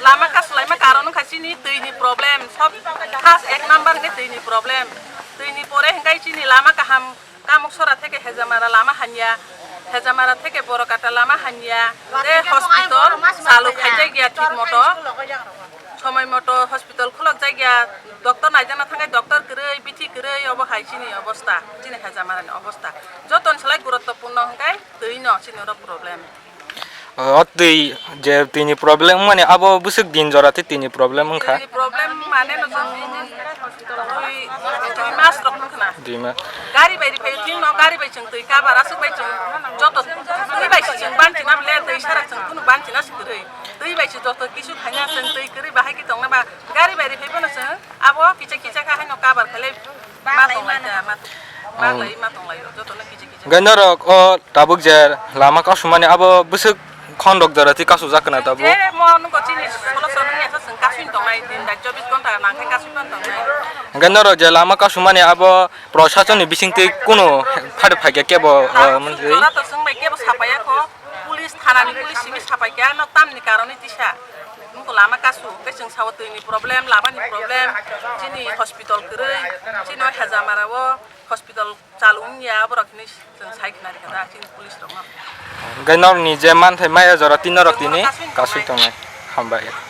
lama kasulai ma karon kasini tini problem sob khas ek number ke tini problem tini pore hengkai chini lama kaham kamuk sora theke hejamara lama hanya hejamara theke borokata lama hanya de hospital salu khaijai gya thik moto সময় মতো hospital খুলক জায়গা doctor নাইজানা থাকে doctor করে বিথি করে of হাইচিনি অবস্থা চিনি হাজামারানি অবস্থা যতন সলাই গুরুত্বপূর্ণ হংকাই তৈ ন চিনির প্রবলেম অতই যে তিনি প্রবলেম মানে আবো বুসুক দিন জরাতে তিনি প্রবলেম হংখা তিনি প্রবলেম মানে ন তুই মাস রকম খানা দুই মাস গাড়ি বাইরে ফাই তিন ন গাড়ি বাইচং তৈ কাবার আসু বাইচং যত তুই বাইচং বানতি না বলে তৈ সারা চং কুনো বানতি না সিকরই tui bai chu doctor kisu khanya sen tui kri bahai ki tong na ba gari bai ri phei bana sen abo kicha kicha kha haino kabar khale ma tong lai da ma tong lai jo to na kicha kicha ganarok o tabuk je lama ka sumane abo busuk khondok jarati kasu jakna tabu e mo nu ko chini solo solo ni asa sen kasun tong lai din da 24 ঘন্টা na khai kasun tong lai ganarok je lama ka sumane abo proshasoni bisingte kuno phade phage kebo monjei ora to sung bai kebo sapaya ko pulis thanani pulis simi sapai kya no tamni karone tisa nungko lama kasu beseng sawatini problem labani problem chini hospital kere chino hajamarawo hospital chalung ya borokni sen saiknari kada chini pulis roma ganor ni je man thai maya jara tinarok tini kasu tongai hambai